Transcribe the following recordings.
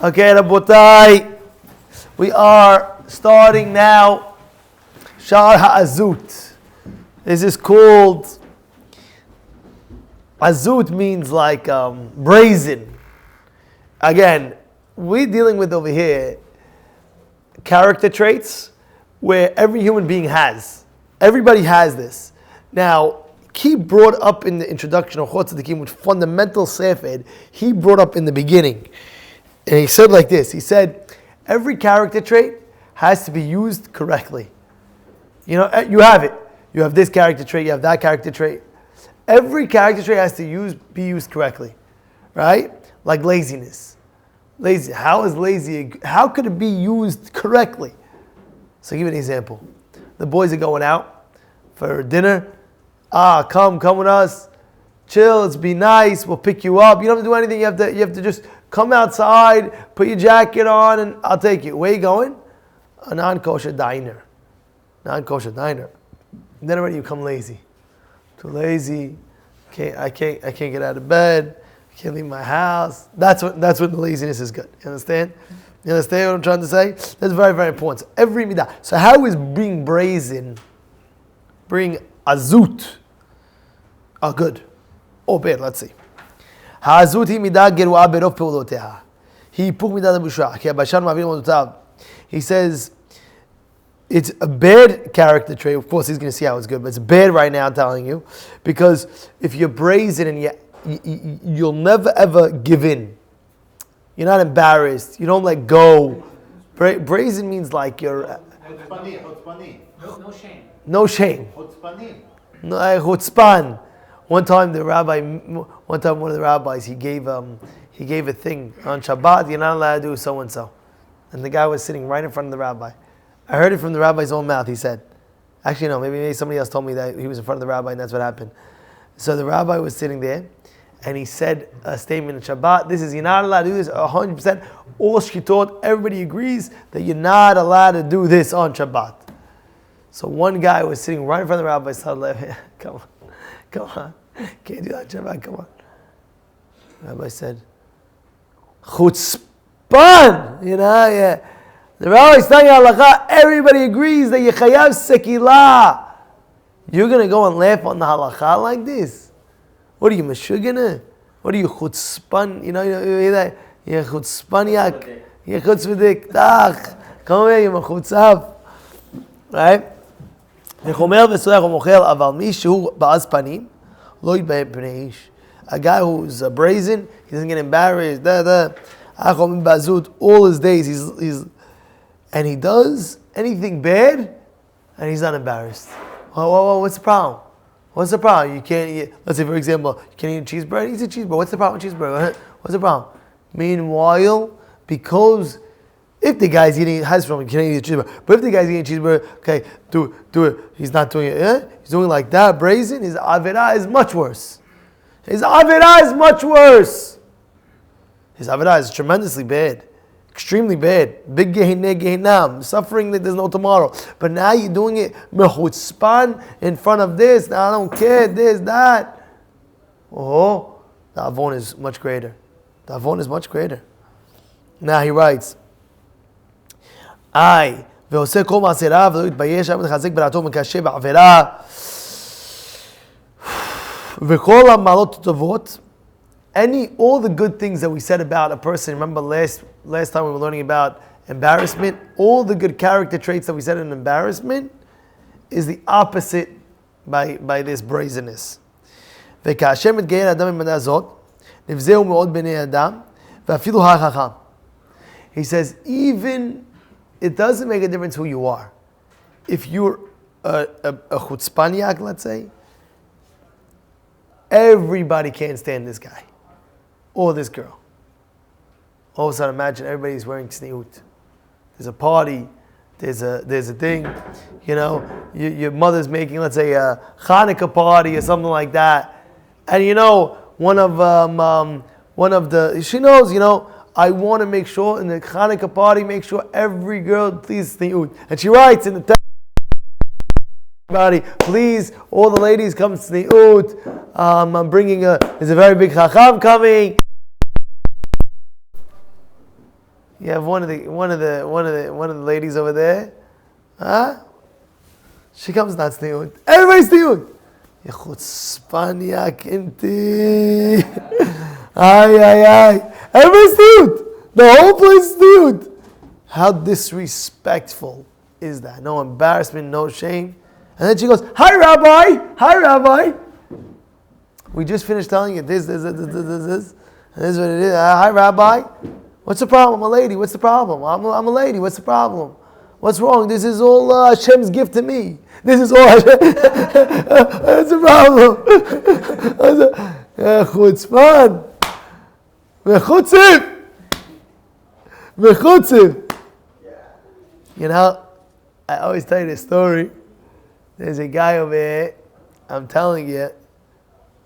Okay, Rabotai, we are starting now. Shar Ha'azut. This is called, Azut means like brazen. Again, we're dealing with over here character traits where every human being has. Everybody has this. Now, he brought up in the introduction of Orchot Sadikim, which fundamental sefed, he brought up in the beginning. And he said like this, he said, every character trait has to be used correctly. You know, you have it. You have this character trait, you have that character trait. Every character trait has to be used correctly, right? Like laziness. Lazy. How is lazy? How could it be used correctly? So I'll give you an example. The boys are going out for dinner. Come with us. Chill, let's be nice. We'll pick you up. You don't have to do anything. You have to just come outside, put your jacket on, and I'll take you. Where are you going? A non-kosher diner. Non-kosher diner. And then already you come lazy. Too lazy. I can't get out of bed. I can't leave my house. That's when the laziness is good. You understand? You understand what I'm trying to say? That's very, very important. So every midah. So how is being brazen, being azut, good or bad? Let's see. Ha'azut hi midah geruah berov pe'uloteha. He puk midah busha. Ki habashan ma'avir modotav. He says it's a bad character trait. Of course, he's going to see how it's good, but it's bad right now. I'm telling you, because if you're brazen and you'll never ever give in. You're not embarrassed. You don't let go. Brazen means like you're. No shame. No shame. No, chutzpan. One time one of the rabbis, he gave a thing on Shabbat. You're not allowed to do so and so, and the guy was sitting right in front of the rabbi. I heard it from the rabbi's own mouth. He said, actually no, maybe somebody else told me that he was in front of the rabbi and that's what happened. So the rabbi was sitting there, and he said a statement in Shabbat. This is, you're not allowed to do this 100%. All shkitot, everybody agrees that you're not allowed to do this on Shabbat. So one guy was sitting right in front of the rabbi, started laughing. Come on. Can't do that on Shabbat, come on. The rabbi said, chutzpan, yeah. The rabbi is telling halacha, everybody agrees that you chayav sekilah. You're going to go and laugh on the halacha like this? What are you, meshugana? What are you, chutzpan? You hear that? You're chutzpaniak. You're chutzvidik. Come here, you're chutzaf. Right? A guy who's brazen, he doesn't get embarrassed. All his days, he's and he does anything bad, and he's not embarrassed. What's the problem? What's the problem? You can't eat, let's say for example, you can't eat cheeseburger, eat a cheeseburger. What's the problem with cheeseburger? What's the problem? Meanwhile, because if the guy's eating, has from, you can't eat a cheeseburger. But if the guy's eating a cheeseburger, okay, do it. He's not doing it. He's doing it like that, brazen. His avirah is much worse. His avirah is tremendously bad. Extremely bad. Big gehinam, suffering that there's no tomorrow. But now you're doing it mechutzpan in front of this. Now I don't care, this, that. Oh, the avon is much greater. Now he writes, ועושה כל מעשיו ולא יתבייש, היה מתחזק ברעתו ומקשה בעבירה. וכל המעלות הטובות, all the good things that we said about a person. Remember last time we were learning about embarrassment? All the good character traits that we said in embarrassment is the opposite by this brazenness. וכאשר מתגייר האדם במדע זאת, נבזהו מאוד בעיני האדם, ואפילו החכם. He says, even, it doesn't make a difference who you are. If you're a chutzpaniak, let's say, everybody can't stand this guy. Or this girl. All of a sudden, imagine everybody's wearing tzniut. There's a party. There's a thing. Your mother's making, let's say, a Hanukkah party or something like that. And one of the she knows. I want to make sure in the Hanukkah party, make sure every girl please tzniut. And she writes in the text, everybody, please, all the ladies come tzniut. I'm bringing there's a very big chacham coming. You have one of the ladies over there, huh? She comes not tzniut. Everybody's tzniut. You chutzpan ya kinti. Ay. Everybody's tzniut. The whole place is tzniut. How disrespectful is that? No embarrassment, no shame. And then she goes, "Hi, Rabbi. We just finished telling you this. And this is what it is. Hi, Rabbi. What's the problem? I'm a lady. What's the problem? I'm a lady. What's the problem? What's wrong? This is all Hashem's gift to me. This is all Hashem. What's the problem? Chutzpan. Mechutziv. You know, I always tell you this story. There's a guy over here, I'm telling you,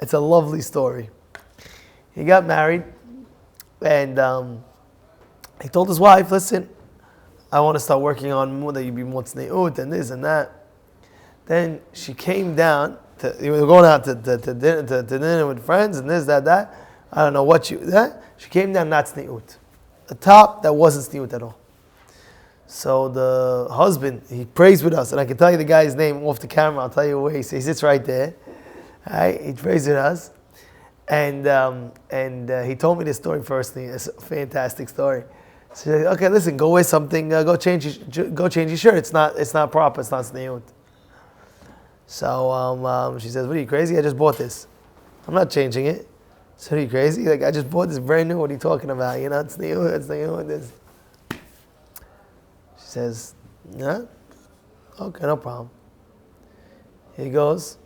it's a lovely story. He got married, and he told his wife, "Listen, I want to start working on more, that you be more tzniut and this and that." Then she came down, we were going out to dinner with friends and this, that. I don't know what she came down not tzniut. The top, that wasn't tzniut at all. So the husband, he prays with us, and I can tell you the guy's name off the camera. I'll tell you where he sits right there. Right? He prays with us, and he told me this story firstly. It's a fantastic story. So he said, "Okay, listen, go wear something. Go change your shirt. It's not proper. It's not tzniut." So she says, "What are you, crazy? I just bought this. I'm not changing it." So are you crazy? Like, I just bought this brand new. What are you talking about? You know, it's tzniut. This. She says, "Yeah, okay, no problem." He goes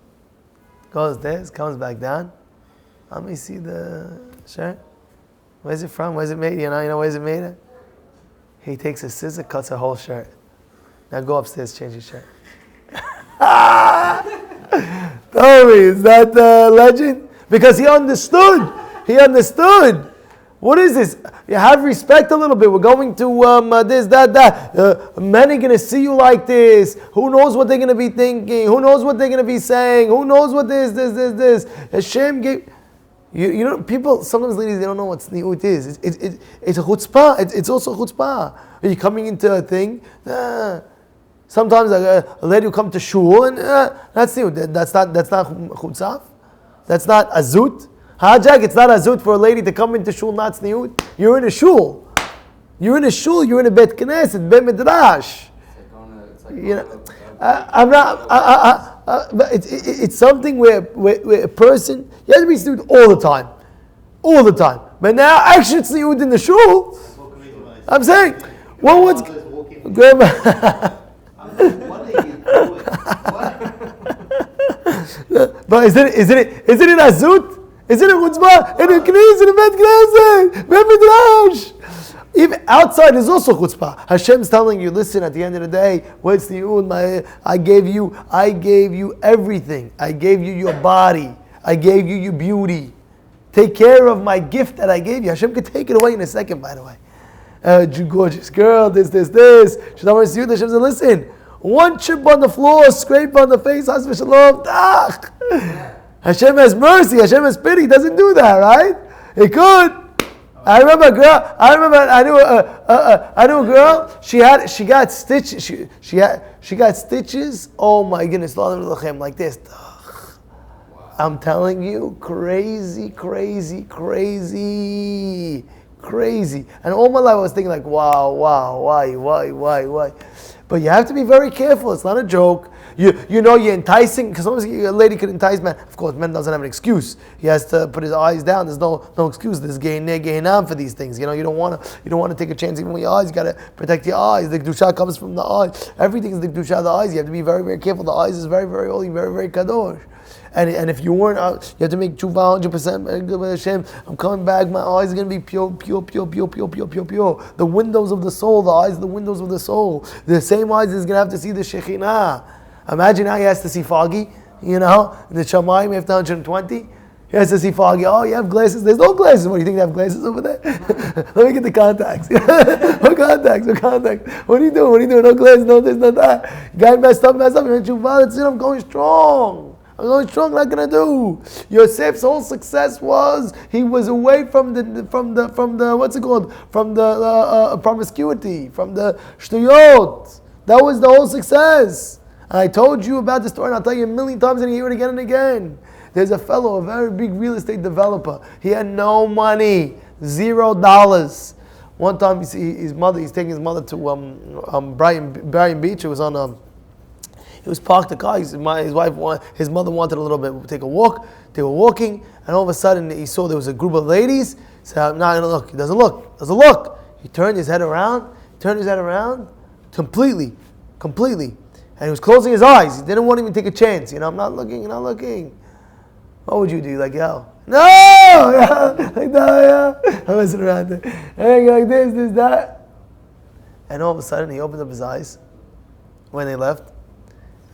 there, comes back down. Let me see the shirt. Where's it from? Where's it made? You know where's it made at? He takes a scissor, cuts her whole shirt. Now go upstairs, change your shirt. Tell me, is that legend? Because he understood. What is this? You have respect a little bit. We're going to this, that. Men are going to see you like this. Who knows what they're going to be thinking? Who knows what they're going to be saying? Who knows what this? Hashem gave... You know, people, sometimes ladies, they don't know what tzniut is. It's a chutzpah. It's also chutzpah. Are you coming into a thing? Sometimes a lady will come to shul and that's tzniut. That's not chutzaf. That's not azut. Hajjak, it's not azut for a lady to come into shul, not tzniut. You're in a shul. You're in a bet knesset, bet midrash. You know, I'm not. But it's something where a person, you have to be tzniut all the time. But now actually tzniut in the shul. I'm saying, well, what's grandma? But isn't it azut? Isn't it chutzpah? In the knesset, in the bet knesset, bet midrash. Even outside is also chutzpah. Hashem's telling you, listen, at the end of the day, what's the I gave you everything. I gave you your body. I gave you your beauty. Take care of my gift that I gave you. Hashem could take it away in a second, by the way. Gorgeous girl, this. Hashem said, listen, one chip on the floor, scrape on the face, Hashem shalom, Hashem has mercy, Hashem has pity. He doesn't do that, right? He could. I remember a girl. I knew a girl. She got stitches. She got stitches. Oh my goodness, like this. I'm telling you, crazy. And all my life I was thinking like, wow, why? But you have to be very careful. It's not a joke. You know you're enticing, because sometimes a lady could entice man. Of course, man doesn't have an excuse. He has to put his eyes down. There's no excuse. There's gain on for these things. You know, you don't want to take a chance even with your eyes. You got to protect your eyes. The kedusha comes from the eyes. Everything's the kedusha of the eyes. You have to be very, very careful. The eyes is very, very holy, very, very kadosh. And if you weren't out, you have to make tshuva 100%. Hashem, I'm coming back. My eyes are going to be pure. The windows of the soul. The eyes are the windows of the soul. The same eyes is going to have to see the Shekhinah. Imagine how he has to see foggy, in the Shamayim after 120. He has to see foggy. Oh, you have glasses? There's no glasses. What, do you think they have glasses over there? Let me get the contacts. What contacts? What are you doing? No glasses, no this, no that. Guy messed up. He went, I'm going strong. I'm going strong. Not gonna do. Yosef's whole success was he was away from the what's it called? From the promiscuity, from the shtuyot. That was the whole success. And I told you about the story, and I'll tell you a million times, and you hear it again and again. There's a fellow, a very big real estate developer. He had no money, $0. One time, you see his mother. He's taking his mother to Brian Beach. It was on. He was parked the car. His mother wanted a little bit take a walk. They were walking, and all of a sudden he saw there was a group of ladies. He said, "I'm not gonna look." He doesn't look. Doesn't look. He turned his head around. Completely, and he was closing his eyes. He didn't want to even take a chance. I'm not looking. What would you do? Like, yo, no, yeah. Like that, yeah. I wasn't around there. Hey, like this, that, and all of a sudden he opens up his eyes when they left.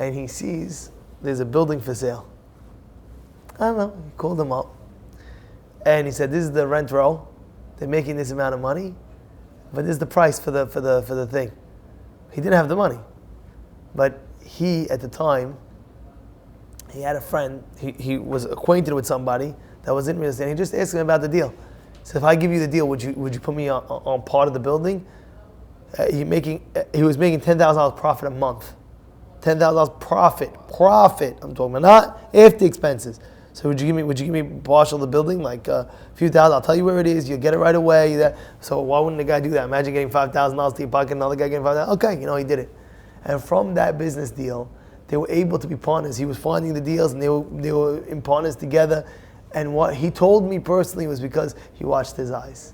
And he sees there's a building for sale. I don't know. He called them up, and he said, "This is the rent roll. They're making this amount of money, but this is the price for the thing." He didn't have the money, but he at the time he had a friend. He was acquainted with somebody that was in real estate. And he just asked him about the deal. He said, "If I give you the deal, would you put me on part of the building?" He was making $10,000 profit a month. $10,000 profit. I'm talking about not after expenses. So would you give me partial of the building, like a few thousand? I'll tell you where it is. You'll get it right away. So why wouldn't the guy do that? Imagine getting $5,000 to your pocket, another guy getting $5,000. Okay, he did it. And from that business deal, they were able to be partners. He was finding the deals, and they were in partners together. And what he told me personally was because he watched his eyes.